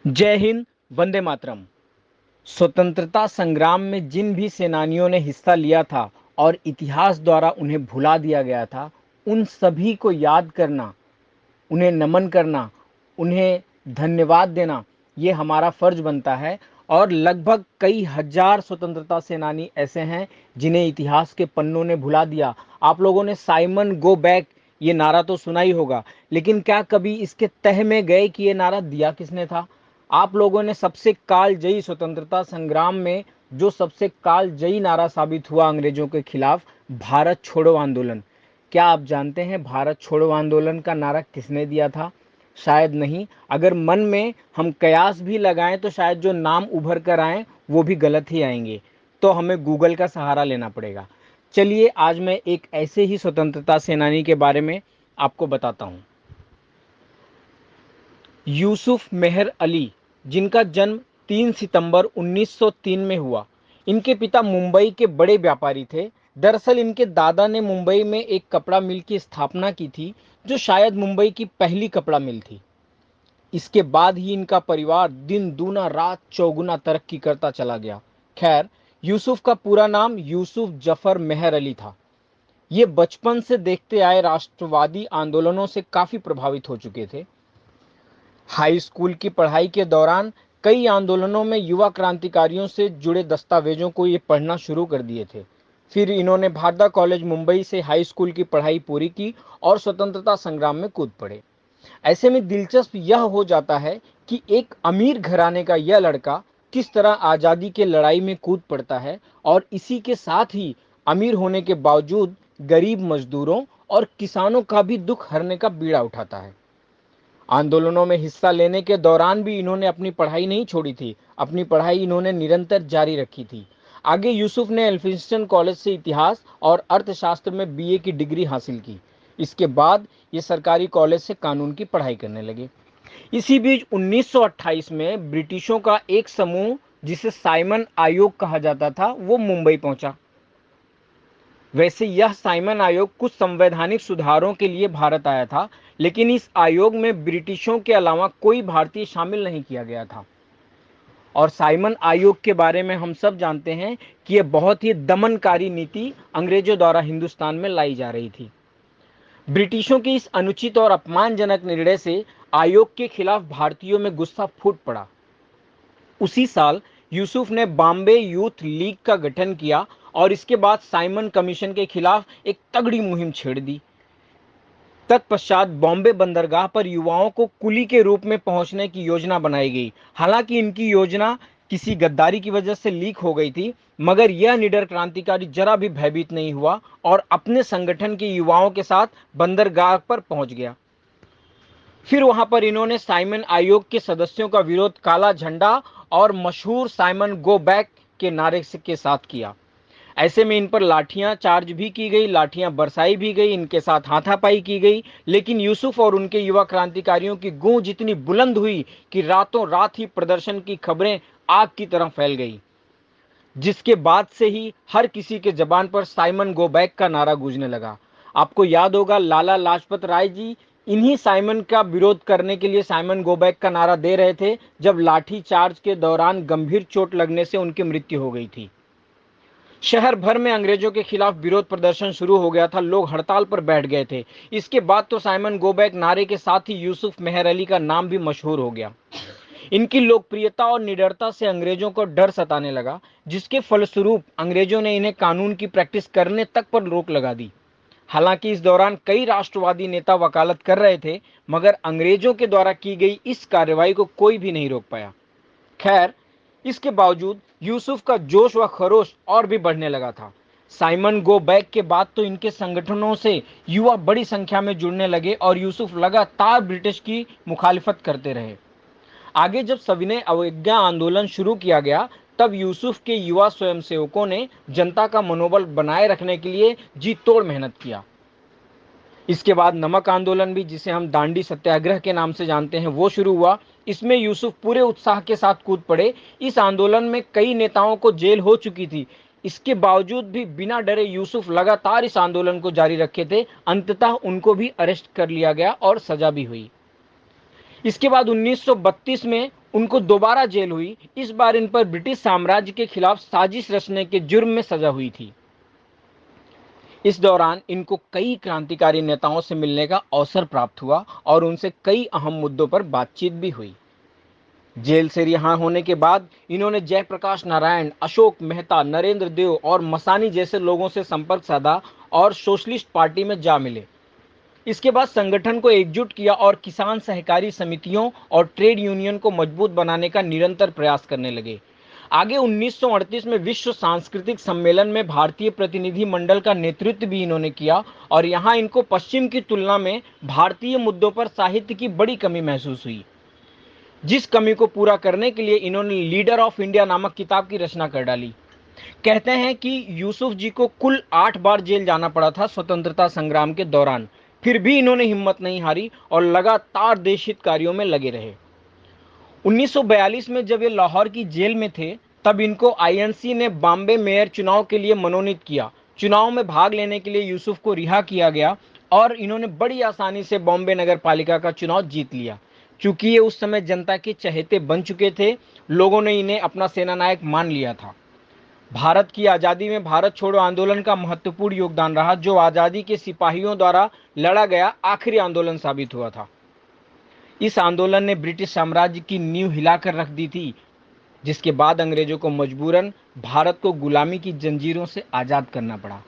जय हिंद, वंदे मातरम। स्वतंत्रता संग्राम में जिन भी सेनानियों ने हिस्सा लिया था और इतिहास द्वारा उन्हें भुला दिया गया था, उन सभी को याद करना, उन्हें नमन करना, उन्हें धन्यवाद देना, ये हमारा फर्ज बनता है। और लगभग कई हजार स्वतंत्रता सेनानी ऐसे हैं जिन्हें इतिहास के पन्नों ने भुला दिया। आप लोगों ने साइमन गो बैक ये नारा तो सुना ही होगा, लेकिन क्या कभी इसके तह में गए कि ये नारा दिया किसने था? आप लोगों ने सबसे कालजयी स्वतंत्रता संग्राम में जो सबसे कालजयी नारा साबित हुआ अंग्रेजों के खिलाफ, भारत छोड़ो आंदोलन, क्या आप जानते हैं भारत छोड़ो आंदोलन का नारा किसने दिया था? शायद नहीं। अगर मन में हम कयास भी लगाएं तो शायद जो नाम उभर कर आए वो भी गलत ही आएंगे, तो हमें गूगल का सहारा लेना पड़ेगा। चलिए आज मैं एक ऐसे ही स्वतंत्रता सेनानी के बारे में आपको बताता हूं, यूसुफ मेहर अली, जिनका जन्म 3 सितंबर 1903 में हुआ। इनके पिता मुंबई के बड़े व्यापारी थे। दरअसल इनके दादा ने मुंबई में एक कपड़ा मिल की स्थापना की थी, जो शायद मुंबई की पहली कपड़ा मिल थी। इसके बाद ही इनका परिवार दिन दूना रात चौगुना तरक्की करता चला गया। खैर, यूसुफ का पूरा नाम यूसुफ जफर मेहर अली था। ये बचपन से देखते आए राष्ट्रवादी आंदोलनों से काफी प्रभावित हो चुके थे। हाई स्कूल की पढ़ाई के दौरान कई आंदोलनों में युवा क्रांतिकारियों से जुड़े दस्तावेजों को ये पढ़ना शुरू कर दिए थे। फिर इन्होंने भारदा कॉलेज मुंबई से हाई स्कूल की पढ़ाई पूरी की और स्वतंत्रता संग्राम में कूद पड़े। ऐसे में दिलचस्प यह हो जाता है कि एक अमीर घराने का यह लड़का किस तरह आज़ादी के लड़ाई में कूद पड़ता है और इसी के साथ ही अमीर होने के बावजूद गरीब मजदूरों और किसानों का भी दुख हरने का बीड़ा उठाता है। आंदोलनों में हिस्सा लेने के दौरान भी इन्होंने अपनी पढ़ाई नहीं छोड़ी थी। अपनी पढ़ाई इन्होंने निरंतर जारी रखी थी। आगे यूसुफ ने एल्फिंस्टन कॉलेज से इतिहास और अर्थशास्त्र में बीए की डिग्री हासिल की। इसके बाद ये सरकारी कॉलेज से कानून की पढ़ाई करने लगे। इसी बीच 1928 में ब्रिटिशों का एक समूह, जिसे साइमन आयोग कहा जाता था, वो मुंबई पहुंचा। वैसे यह साइमन आयोग कुछ संवैधानिक सुधारों के लिए भारत आया था, लेकिन इस आयोग में ब्रिटिशों के अलावा कोई भारतीय शामिल नहीं किया गया था। और साइमन आयोग के बारे में हम सब जानते हैं कि यह बहुत ही दमनकारी नीति अंग्रेजों द्वारा हिंदुस्तान में लाई जा रही थी। ब्रिटिशों के इस अनुचित और अपमानजनक निर्णय से आयोग के खिलाफ भारतीयों में गुस्सा फूट पड़ा। उसी साल यूसुफ ने बॉम्बे यूथ लीग का गठन किया और इसके बाद साइमन कमीशन के खिलाफ एक तगड़ी मुहिम छेड़ दी। तत्पश्चात बॉम्बे बंदरगाह पर युवाओं को कुली के रूप में पहुंचने की योजना बनाई गई। हालांकि इनकी योजना किसी गद्दारी की वजह से लीक हो गई थी, मगर यह निडर क्रांतिकारी जरा भी भयभीत नहीं हुआ और अपने संगठन के युवाओं के साथ बंदरगाह पर पहुंच गया। फिर वहां पर इन्होंने साइमन आयोग के सदस्यों का विरोध काला झंडा और मशहूर साइमन गो बैक के नारे के साथ किया। ऐसे में इन पर लाठियां चार्ज भी की गई, लाठियां बरसाई भी गई, इनके साथ हाथापाई की गई। लेकिन यूसुफ और उनके युवा क्रांतिकारियों की गूंज इतनी बुलंद हुई कि रातों रात ही प्रदर्शन की खबरें आग की तरह फैल गई, जिसके बाद से ही हर किसी के जबान पर साइमन गो बैक का नारा गूंजने लगा। आपको याद होगा, लाला लाजपत राय जी इन्हीं साइमन का विरोध करने के लिए साइमन गो बैक का नारा दे रहे थे, जब लाठी चार्ज के दौरान गंभीर चोट लगने से उनकी मृत्यु हो गई थी। शहर भर में अंग्रेजों के खिलाफ विरोध प्रदर्शन शुरू हो गया था। लोग हड़ताल पर बैठ गए थे। इसके बाद तो साइमन गो बैक नारे के साथ ही यूसुफ मेहर अली का नाम भी मशहूर हो गया। इनकी लोकप्रियता और निडरता से अंग्रेजों को डर सताने लगा, जिसके फलस्वरूप अंग्रेजों ने इन्हें कानून की प्रैक्टिस करने तक पर रोक लगा दी। हालांकि इस दौरान कई राष्ट्रवादी नेता वकालत कर रहे थे, मगर अंग्रेजों के द्वारा की गई इस कार्रवाई को कोई भी नहीं रोक पाया। खैर, इसके बावजूद यूसुफ का जोश व खरोश और भी बढ़ने लगा था। साइमन गो बैक के बाद तो इनके संगठनों से युवा बड़ी संख्या में जुड़ने लगे और यूसुफ लगातार ब्रिटिश की मुखालिफत करते रहे। आगे जब सविनय अवज्ञा आंदोलन शुरू किया गया, तब यूसुफ के युवा स्वयंसेवकों ने जनता का मनोबल बनाए रखने के लिए जी तोड़ मेहनत किया। इसके बाद नमक आंदोलन भी, जिसे हम दांडी सत्याग्रह के नाम से जानते हैं, वो शुरू हुआ। इसमें यूसुफ पूरे उत्साह के साथ कूद पड़े। इस आंदोलन में कई नेताओं को जेल हो चुकी थी। इसके बावजूद भी बिना डरे यूसुफ लगातार इस आंदोलन को जारी रखे थे। अंततः उनको भी अरेस्ट कर लिया गया और सजा भी हुई। इसके बाद 1932 में उनको दोबारा जेल हुई। इस बार इन पर ब्रिटिश साम्राज्य के खिलाफ साजिश रचने के जुर्म में सजा हुई थी। इस दौरान इनको कई क्रांतिकारी नेताओं से मिलने का अवसर प्राप्त हुआ और उनसे कई अहम मुद्दों पर बातचीत भी हुई। जेल से रिहा होने के बाद इन्होंने जयप्रकाश नारायण, अशोक मेहता, नरेंद्र देव और मसानी जैसे लोगों से संपर्क साधा और सोशलिस्ट पार्टी में जा मिले। इसके बाद संगठन को एकजुट किया और किसान सहकारी समितियों और ट्रेड यूनियन को मजबूत बनाने का निरंतर प्रयास करने लगे। आगे 1938 में विश्व सांस्कृतिक सम्मेलन में भारतीय प्रतिनिधि मंडल का नेतृत्व भी इन्होंने किया और यहाँ इनको पश्चिम की तुलना में भारतीय मुद्दों पर साहित्य की बड़ी कमी महसूस हुई, जिस कमी को पूरा करने के लिए इन्होंने लीडर ऑफ इंडिया नामक किताब की रचना कर डाली। कहते हैं कि यूसुफ जी को कुल 8 बार जेल जाना पड़ा था स्वतंत्रता संग्राम के दौरान, फिर भी इन्होंने हिम्मत नहीं हारी और लगातार देशहित कार्यों में लगे रहे। 1942 में जब ये लाहौर की जेल में थे, तब इनको आईएनसी ने बॉम्बे मेयर चुनाव के लिए मनोनीत किया। चुनाव में भाग लेने के लिए यूसुफ को रिहा किया गया और इन्होंने बड़ी आसानी से बॉम्बे नगर पालिका का चुनाव जीत लिया। चूंकि ये उस समय जनता के चहेते बन चुके थे, लोगों ने इन्हें अपना सेनानायक मान लिया था। भारत की आज़ादी में भारत छोड़ो आंदोलन का महत्वपूर्ण योगदान रहा, जो आज़ादी के सिपाहियों द्वारा लड़ा गया आखिरी आंदोलन साबित हुआ था। इस आंदोलन ने ब्रिटिश साम्राज्य की नींव हिलाकर रख दी थी, जिसके बाद अंग्रेजों को मजबूरन भारत को गुलामी की जंजीरों से आज़ाद करना पड़ा।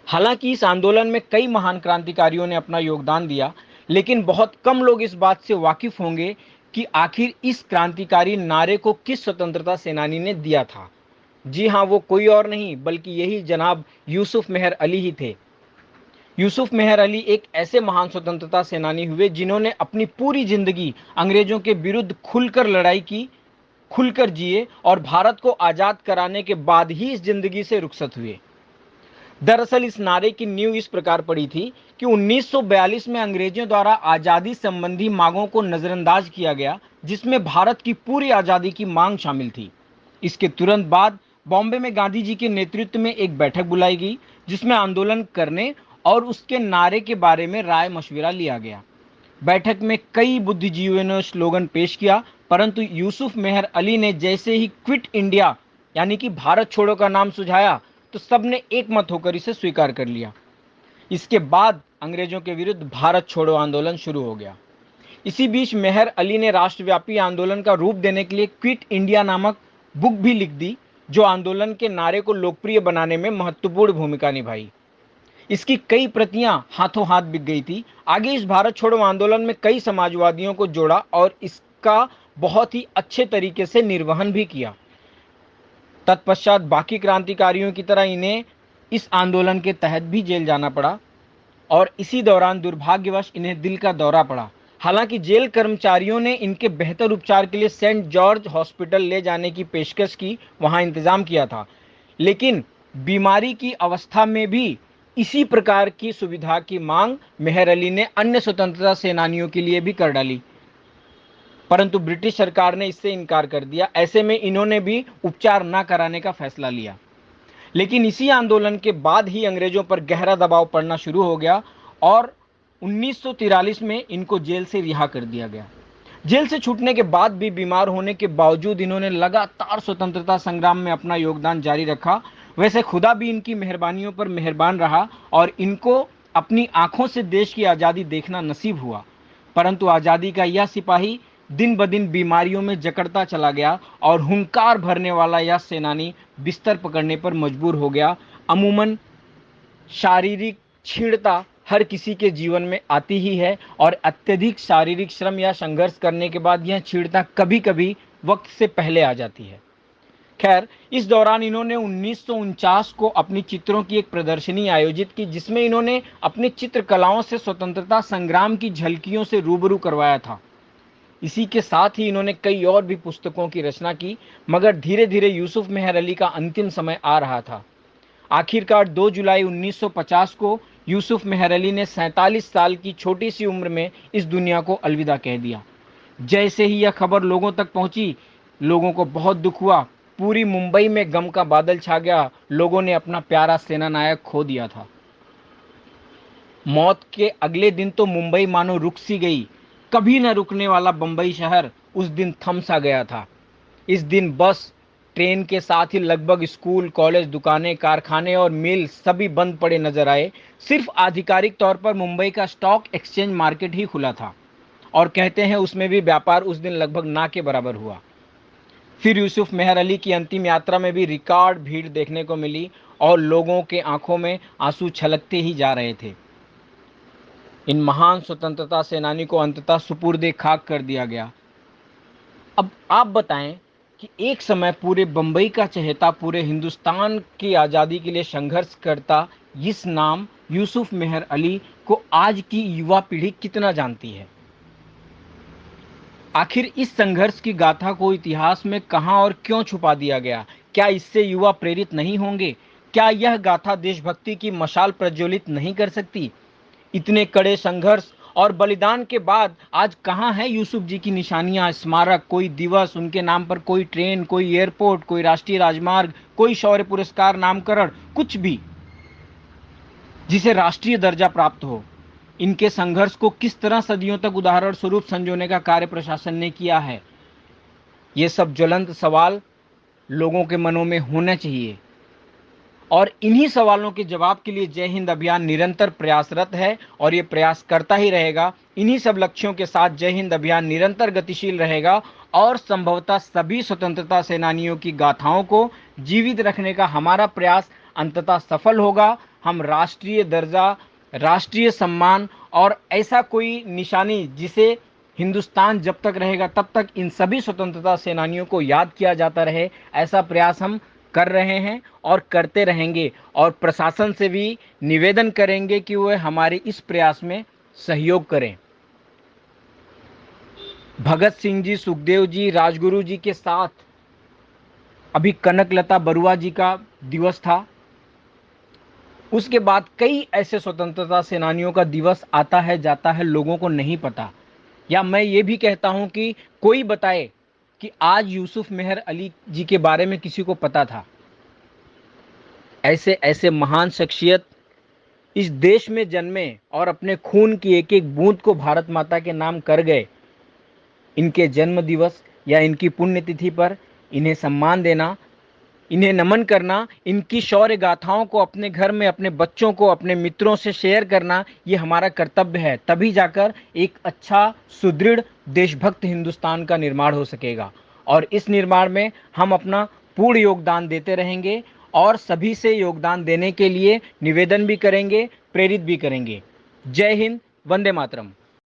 हालांकि इस आंदोलन में कई महान क्रांतिकारियों ने अपना योगदान दिया, लेकिन बहुत कम लोग इस बात से वाकिफ होंगे कि आखिर इस क्रांतिकारी नारे को किस स्वतंत्रता सेनानी ने दिया था। जी हाँ, वो कोई और नहीं बल्कि यही जनाब यूसुफ मेहर अली ही थे। यूसुफ मेहर अली एक ऐसे महान स्वतंत्रता सेनानी हुए जिन्होंने अपनी पूरी जिंदगी अंग्रेजों के विरुद्ध खुलकर लड़ाई की, खुलकर जिए और भारत को आजाद कराने के बाद ही इस जिंदगी से रुखसत हुए। दरअसल इस नारे की नींव इस प्रकार पड़ी थी कि 1942 में अंग्रेजों द्वारा आजादी संबंधी मांगों को नजरअंदाज किया गया, जिसमें भारत की पूरी आजादी की मांग शामिल थी। इसके तुरंत बाद बॉम्बे में गांधी जी के नेतृत्व में एक बैठक बुलाई गई, जिसमें आंदोलन करने और उसके नारे के बारे में राय मशविरा लिया गया। बैठक में कई बुद्धिजीवियों ने स्लोगन पेश किया, परंतु यूसुफ मेहर अली ने जैसे ही क्विट इंडिया यानी कि भारत छोड़ो का नाम सुझाया, तो सबने एक मत होकर इसे स्वीकार कर लिया। इसके बाद अंग्रेजों के विरुद्ध भारत छोड़ो आंदोलन शुरू हो गया। इसी बीच मेहर अली ने राष्ट्रव्यापी आंदोलन का रूप देने के लिए क्विट इंडिया नामक बुक भी लिख दी, जो आंदोलन के नारे को लोकप्रिय बनाने में महत्वपूर्ण भूमिका निभाई। इसकी कई प्रतियां हाथों हाथ बिक गई थी। आगे इस भारत छोड़ो आंदोलन में कई समाजवादियों को जोड़ा और इसका बहुत ही अच्छे तरीके से निर्वहन भी किया। तत्पश्चात बाकी क्रांतिकारियों की तरह इन्हें इस आंदोलन के तहत भी जेल जाना पड़ा और इसी दौरान दुर्भाग्यवश इन्हें दिल का दौरा पड़ा। हालांकि जेल कर्मचारियों ने इनके बेहतर उपचार के लिए सेंट जॉर्ज हॉस्पिटल ले जाने की पेशकश की, वहां इंतजाम किया था, लेकिन बीमारी की अवस्था में भी इसी प्रकार की सुविधा की मांग मेहर अली ने अन्य स्वतंत्रता सेनानियों के लिए भी कर डाली, परंतु ब्रिटिश सरकार ने इससे इनकार कर दिया। ऐसे में इन्होंने भी उपचार न कराने का फैसला लिया। लेकिन इसी आंदोलन के बाद ही अंग्रेजों पर गहरा दबाव पड़ना शुरू हो गया और 1943 में इनको जेल से रिहा कर दिया गया। जेल से छूटने के बाद भी बीमार होने के बावजूद इन्होंने लगातार स्वतंत्रता संग्राम में अपना योगदान जारी रखा। वैसे खुदा भी इनकी मेहरबानियों पर मेहरबान रहा और इनको अपनी आंखों से देश की आज़ादी देखना नसीब हुआ, परंतु आज़ादी का यह सिपाही दिन ब दिन बीमारियों में जकड़ता चला गया और हुंकार भरने वाला यह सेनानी बिस्तर पकड़ने पर मजबूर हो गया। अमूमन शारीरिक क्षीणता हर किसी के जीवन में आती ही है और अत्यधिक शारीरिक श्रम या संघर्ष करने के बाद यह क्षीणता कभी कभी वक्त से पहले आ जाती है। खैर, इस दौरान इन्होंने 1949 को अपनी चित्रों की एक प्रदर्शनी आयोजित की, जिसमें इन्होंने अपनी चित्रकलाओं से स्वतंत्रता संग्राम की झलकियों से रूबरू करवाया था। इसी के साथ ही इन्होंने कई और भी पुस्तकों की रचना की, मगर धीरे धीरे यूसुफ मेहर अली का अंतिम समय आ रहा था। आखिरकार 2 जुलाई 1950 को यूसुफ मेहर अली ने 47 साल की छोटी सी उम्र में इस दुनिया को अलविदा कह दिया। जैसे ही यह खबर लोगों तक पहुंची, लोगों को बहुत दुख हुआ। पूरी मुंबई में गम का बादल छा गया। लोगों ने अपना प्यारा सेनानायक खो दिया था। मौत के अगले दिन तो मुंबई मानो रुक सी गई। कभी न रुकने वाला बंबई शहर उस दिन थम सा गया था। इस दिन बस, ट्रेन के साथ ही लगभग स्कूल, कॉलेज, दुकानें, कारखाने और मिल सभी बंद पड़े नजर आए। सिर्फ आधिकारिक तौर पर मुंबई का स्टॉक एक्सचेंज मार्केट ही खुला था और कहते हैं उसमें भी व्यापार उस दिन लगभग ना के बराबर हुआ। फिर यूसुफ मेहर अली की अंतिम यात्रा में भी रिकॉर्ड भीड़ देखने को मिली और लोगों के आंखों में आंसू छलकते ही जा रहे थे। इन महान स्वतंत्रता सेनानी को अंततः सुपुर्द खाक कर दिया गया। अब आप बताएं कि एक समय पूरे बंबई का चहेता, पूरे हिंदुस्तान की आज़ादी के लिए संघर्ष करता इस नाम यूसुफ मेहर अली को आज की युवा पीढ़ी कितना जानती है? आखिर इस संघर्ष की गाथा को इतिहास में कहां और क्यों छुपा दिया गया? क्या इससे युवा प्रेरित नहीं होंगे? क्या यह गाथा देशभक्ति की मशाल प्रज्वलित नहीं कर सकती? इतने कड़े संघर्ष और बलिदान के बाद आज कहां है यूसुफ जी की निशानियां, स्मारक, कोई दिवस उनके नाम पर, कोई ट्रेन, कोई एयरपोर्ट, कोई राष्ट्रीय राजमार्ग, कोई शौर्य पुरस्कार, नामकरण, कुछ भी जिसे राष्ट्रीय दर्जा प्राप्त हो? इनके संघर्ष को किस तरह सदियों तक उदाहरण स्वरूप संजोने का कार्य प्रशासन ने किया है? ये सब ज्वलंत सवाल लोगों के मनों में होना चाहिए और इन्हीं सवालों के जवाब के लिए जय हिंद अभियान निरंतर प्रयासरत है और ये प्रयास करता ही रहेगा। इन्हीं सब लक्ष्यों के साथ जय हिंद अभियान निरंतर गतिशील रहेगा और संभवतः सभी स्वतंत्रता सेनानियों की गाथाओं को जीवित रखने का हमारा प्रयास अंततः सफल होगा। हम राष्ट्रीय दर्जा, राष्ट्रीय सम्मान और ऐसा कोई निशानी जिसे हिंदुस्तान जब तक रहेगा तब तक इन सभी स्वतंत्रता सेनानियों को याद किया जाता रहे, ऐसा प्रयास हम कर रहे हैं और करते रहेंगे और प्रशासन से भी निवेदन करेंगे कि वह हमारे इस प्रयास में सहयोग करें। भगत सिंह जी, सुखदेव जी, राजगुरु जी के साथ अभी कनकलता बरुआ जी का दिवस था। उसके बाद कई ऐसे स्वतंत्रता सेनानियों का दिवस आता है जाता है, लोगों को नहीं पता। या मैं ये भी कहता हूं कि कोई बताए कि आज यूसुफ मेहर अली जी के बारे में किसी को पता था? ऐसे ऐसे महान शख्सियत इस देश में जन्मे और अपने खून की एक एक बूंद को भारत माता के नाम कर गए। इनके जन्म दिवस या इनकी पुण्यतिथि पर इन्हें सम्मान देना, इन्हें नमन करना, इनकी शौर्य गाथाओं को अपने घर में अपने बच्चों को, अपने मित्रों से शेयर करना, ये हमारा कर्तव्य है। तभी जाकर एक अच्छा, सुदृढ़, देशभक्त हिंदुस्तान का निर्माण हो सकेगा और इस निर्माण में हम अपना पूर्ण योगदान देते रहेंगे और सभी से योगदान देने के लिए निवेदन भी करेंगे, प्रेरित भी करेंगे। जय हिंद, वंदे मातरम।